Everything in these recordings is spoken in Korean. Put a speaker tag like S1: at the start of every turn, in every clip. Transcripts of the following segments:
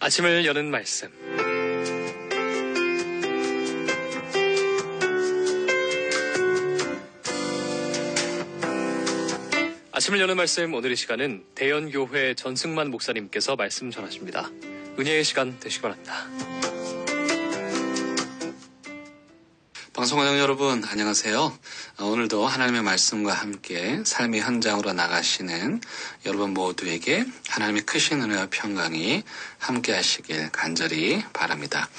S1: 아침을 여는 말씀. 아침을 여는 말씀, 오늘의 시간은 대연교회 전승만 목사님께서 말씀 전하십니다. 은혜의 시간 되시기 바랍니다.
S2: 방송가족 여러분, 안녕하세요. 오늘도 하나님의 말씀과 함께 삶의 현장으로 나가시는 여러분 모두에게 하나님의 크신 은혜와 평강이 함께 하시길 간절히 바랍니다.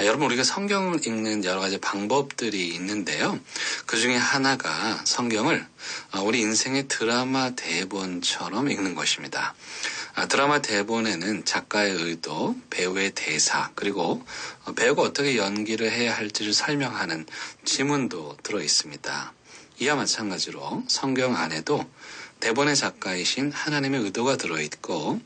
S2: 여러분, 우리가 성경을 읽는 여러 가지 방법들이 있는데요. 그 중에 하나가 성경을 우리 인생의 드라마 대본처럼 읽는 것입니다. 드라마 대본에는 작가의 의도, 배우의 대사, 그리고 배우가 어떻게 연기를 해야 할지를 설명하는 지문도 들어 있습니다. 이와 마찬가지로 성경 안에도 대본의 작가이신 하나님의 의도가 들어있고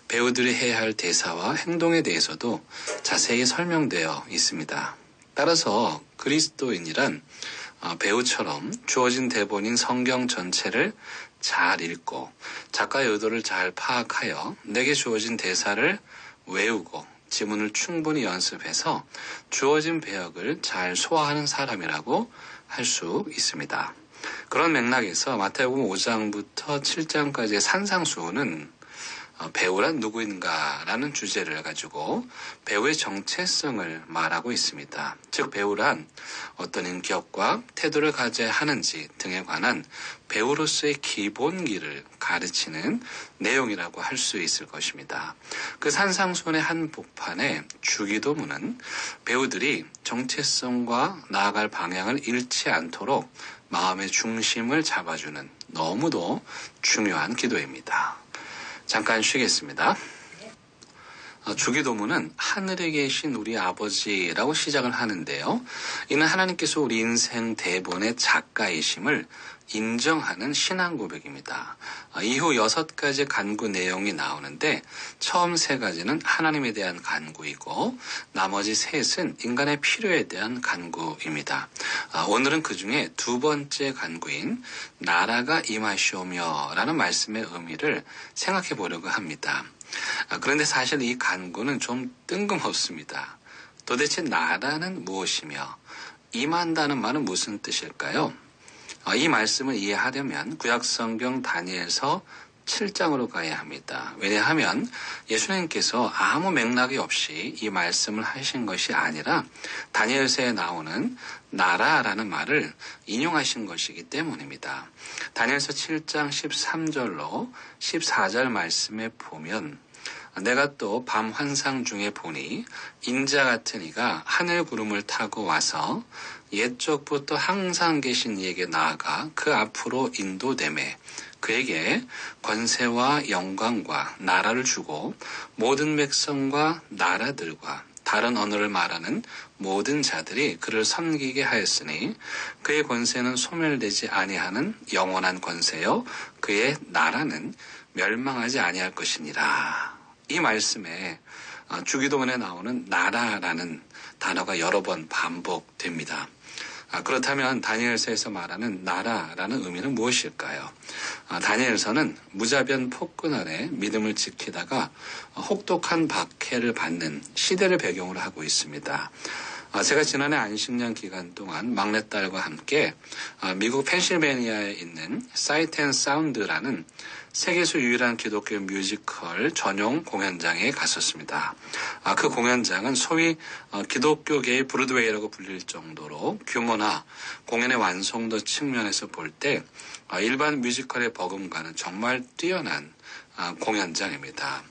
S2: 배우들이 해야 할 대사와 행동에 대해서도 자세히 설명되어 있습니다. 따라서 그리스도인이란 배우처럼 주어진 대본인 성경 전체를 잘 읽고 작가의 의도를 잘 파악하여 내게 주어진 대사를 외우고 지문을 충분히 연습해서 주어진 배역을 잘 소화하는 사람이라고 할 수 있습니다. 그런 맥락에서 마태복음 5장부터 7장까지의 산상수훈은 배우란 누구인가라는 주제를 가지고 배우의 정체성을 말하고 있습니다. 즉 배우란 어떤 인격과 태도를 가져야 하는지 등에 관한 배우로서의 기본기를 가르치는 내용이라고 할 수 있을 것입니다. 그 산상수훈의 한 복판에 주기도문은 배우들이 정체성과 나아갈 방향을 잃지 않도록 마음의 중심을 잡아주는 너무도 중요한 기도입니다. 잠깐 쉬겠습니다. 주기도문은 하늘에 계신 우리 아버지라고 시작을 하는데요. 이는 하나님께서 우리 인생 대본의 작가이심을 인정하는 신앙 고백입니다. 이후 6가지 간구 내용이 나오는데 처음 3가지는 하나님에 대한 간구이고 나머지 3은 인간의 필요에 대한 간구입니다. 오늘은 그 중에 2번째 간구인 나라가 임하시오며 라는 말씀의 의미를 생각해 보려고 합니다. 그런데 사실 이 간구는 좀 뜬금없습니다. 도대체 나라는 무엇이며 임한다는 말은 무슨 뜻일까요? 이 말씀을 이해하려면 구약성경 다니엘서 7장으로 가야 합니다. 왜냐하면 예수님께서 아무 맥락이 없이 이 말씀을 하신 것이 아니라 다니엘서에 나오는 나라라는 말을 인용하신 것이기 때문입니다. 다니엘서 7장 13절로 14절 말씀에 보면 내가 또 밤 환상 중에 보니 인자 같은 이가 하늘 구름을 타고 와서 옛적부터 항상 계신 이에게 나아가 그 앞으로 인도되매 그에게 권세와 영광과 나라를 주고 모든 백성과 나라들과 다른 언어를 말하는 모든 자들이 그를 섬기게 하였으니 그의 권세는 소멸되지 아니하는 영원한 권세요 그의 나라는 멸망하지 아니할 것이니라. 이 말씀에 주기도문에 나오는 나라라는 단어가 여러 번 반복됩니다. 그렇다면 다니엘서에서 말하는 나라라는 의미는 무엇일까요? 다니엘서는 무자비한 폭군 아래 믿음을 지키다가 혹독한 박해를 받는 시대를 배경으로 하고 있습니다. 제가 지난해 안식년 기간 동안 막내딸과 함께 미국 펜실베니아에 있는 사이트 앤 사운드라는 세계에서 유일한 기독교 뮤지컬 전용 공연장에 갔었습니다. 그 공연장은 소위 기독교계의 브로드웨이라고 불릴 정도로 규모나 공연의 완성도 측면에서 볼 때 일반 뮤지컬의 버금가는 정말 뛰어난 공연장입니다.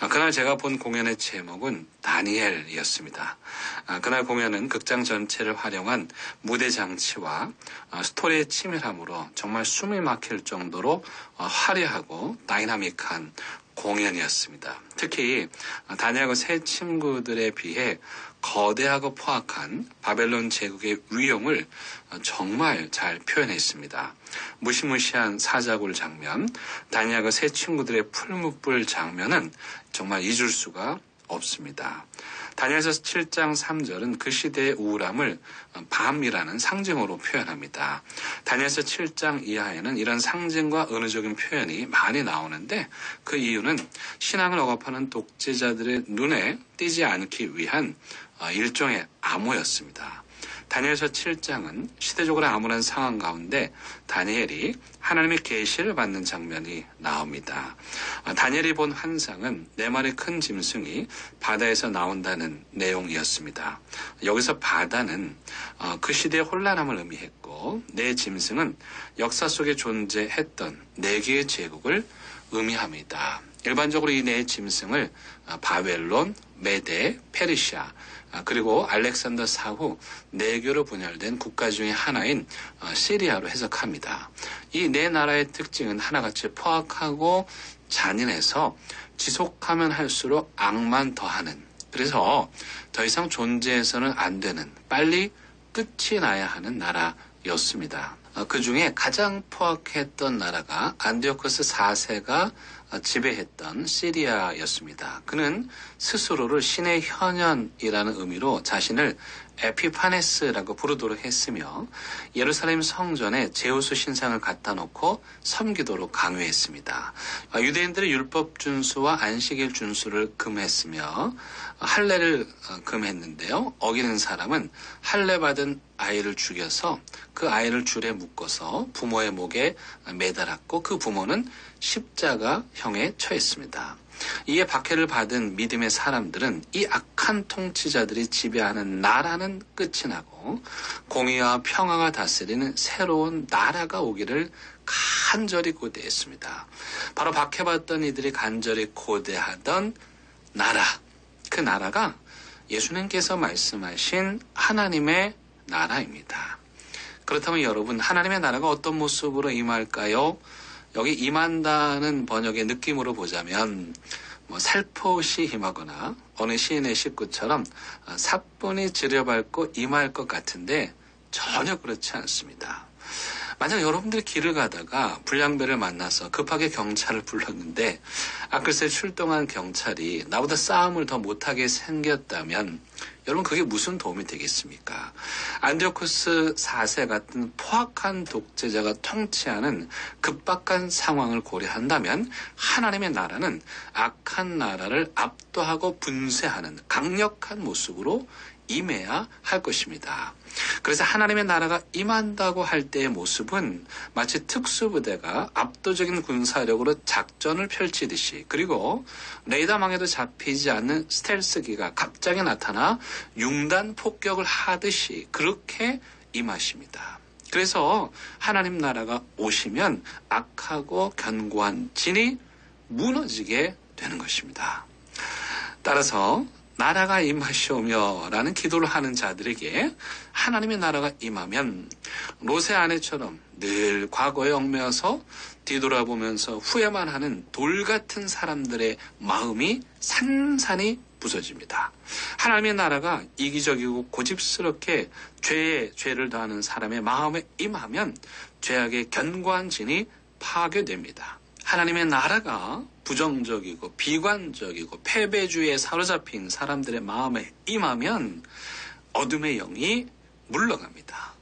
S2: 그날 제가 본 공연의 제목은 다니엘이었습니다. 그날 공연은 극장 전체를 활용한 무대 장치와 스토리의 치밀함으로 정말 숨이 막힐 정도로 화려하고 다이나믹한 공연이었습니다. 특히 다니엘과 세 친구들에 비해 거대하고 포악한 바벨론 제국의 위용을 정말 잘 표현했습니다. 무시무시한 사자굴 장면, 다니엘과 세 친구들의 풀무불 장면은 정말 잊을 수가 없습니다. 다니엘서 7장 3절은 그 시대의 우울함을 밤이라는 상징으로 표현합니다. 다니엘서 7장 이하에는 이런 상징과 은유적인 표현이 많이 나오는데 그 이유는 신앙을 억압하는 독재자들의 눈에 띄지 않기 위한 일종의 암호였습니다. 다니엘서 7장은 시대적으로 암울한 상황 가운데 다니엘이 하나님의 계시를 받는 장면이 나옵니다. 다니엘이 본 환상은 4마리 큰 짐승이 바다에서 나온다는 내용이었습니다. 여기서 바다는 그 시대의 혼란함을 의미했고 4짐승은 역사 속에 존재했던 4개의 제국을 의미합니다. 일반적으로 이 4짐승을 바벨론, 메데, 페르시아, 그리고 알렉산더 사후 4개로 분열된 국가 중의 하나인 시리아로 해석합니다. 이 4나라의 특징은 하나같이 포악하고 잔인해서 지속하면 할수록 악만 더하는, 그래서 더 이상 존재해서는 안 되는, 빨리 끝이 나야 하는 나라였습니다. 그 중에 가장 포악했던 나라가 안디오코스 4세가 지배했던 시리아였습니다. 그는 스스로를 신의 현현이라는 의미로 자신을 에피파네스라고 부르도록 했으며 예루살렘 성전에 제우스 신상을 갖다 놓고 섬기도록 강요했습니다. 유대인들의 율법 준수와 안식일 준수를 금했으며 할례를 금했는데요. 어기는 사람은 할례 받은 아이를 죽여서 그 아이를 줄에 묶어서 부모의 목에 매달았고 그 부모는 십자가형에 처했습니다. 이에 박해를 받은 믿음의 사람들은 이 악한 통치자들이 지배하는 나라는 끝이 나고 공의와 평화가 다스리는 새로운 나라가 오기를 간절히 고대했습니다. 바로 박해받던 이들이 간절히 고대하던 나라, 그 나라가 예수님께서 말씀하신 하나님의 나라입니다. 그렇다면 여러분, 하나님의 나라가 어떤 모습으로 임할까요? 여기 임한다는 번역의 느낌으로 보자면 살포시 임하거나 어느 시인의 식구처럼 사뿐히 지려밟고 임할 것 같은데 전혀 그렇지 않습니다. 만약 여러분들이 길을 가다가 불량배를 만나서 급하게 경찰을 불렀는데 글쎄 출동한 경찰이 나보다 싸움을 더 못하게 생겼다면 여러분 그게 무슨 도움이 되겠습니까? 안디오코스 4세 같은 포악한 독재자가 통치하는 급박한 상황을 고려한다면 하나님의 나라는 악한 나라를 압도하고 분쇄하는 강력한 모습으로 임해야 할 것입니다. 그래서 하나님의 나라가 임한다고 할 때의 모습은 마치 특수부대가 압도적인 군사력으로 작전을 펼치듯이, 그리고 레이더망에도 잡히지 않는 스텔스기가 갑자기 나타나 융단 폭격을 하듯이 그렇게 임하십니다. 그래서 하나님 나라가 오시면 악하고 견고한 진이 무너지게 되는 것입니다. 따라서 나라가 임하시오며 라는 기도를 하는 자들에게 하나님의 나라가 임하면 롯의 아내처럼 늘 과거에 얽매여서 뒤돌아보면서 후회만 하는 돌 같은 사람들의 마음이 산산이 부서집니다. 하나님의 나라가 이기적이고 고집스럽게 죄를 더하는 사람의 마음에 임하면 죄악의 견고한 진이 파괴됩니다. 하나님의 나라가 부정적이고 비관적이고 패배주의에 사로잡힌 사람들의 마음에 임하면 어둠의 영이 물러갑니다.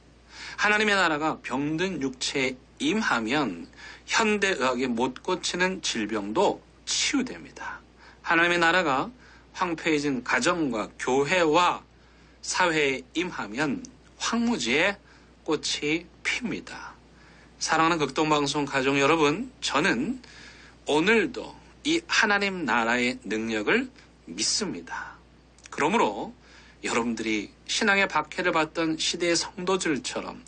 S2: 하나님의 나라가 병든 육체에 임하면 현대의학이 못 고치는 질병도 치유됩니다. 하나님의 나라가 황폐해진 가정과 교회와 사회에 임하면 황무지에 꽃이 핍니다. 사랑하는 극동방송 가족 여러분, 저는 오늘도 이 하나님 나라의 능력을 믿습니다. 그러므로 여러분들이 신앙의 박해를 받던 시대의 성도들처럼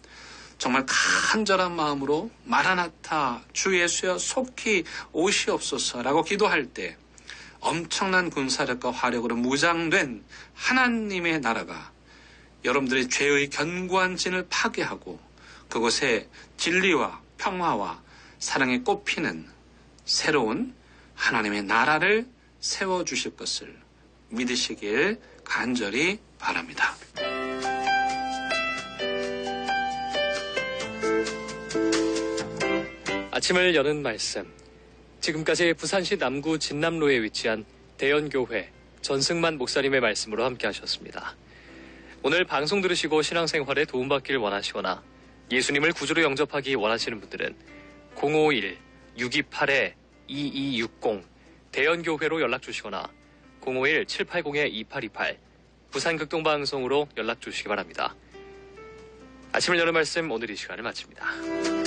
S2: 정말 간절한 마음으로 마라나타 주 예수여 속히 오시옵소서라고 기도할 때 엄청난 군사력과 화력으로 무장된 하나님의 나라가 여러분들의 죄의 견고한 진을 파괴하고 그곳에 진리와 평화와 사랑이 꽃피는 새로운 하나님의 나라를 세워주실 것을 믿으시길 간절히 바랍니다.
S1: 아침을 여는 말씀. 지금까지 부산시 남구 진남로에 위치한 대연교회 전승만 목사님의 말씀으로 함께 하셨습니다. 오늘 방송 들으시고 신앙생활에 도움받기를 원하시거나 예수님을 구주로 영접하기 원하시는 분들은 051-628-2260 대연교회로 연락 주시거나 051-780-2828 부산극동방송으로 연락 주시기 바랍니다. 아침을 여는 말씀 오늘 이 시간을 마칩니다.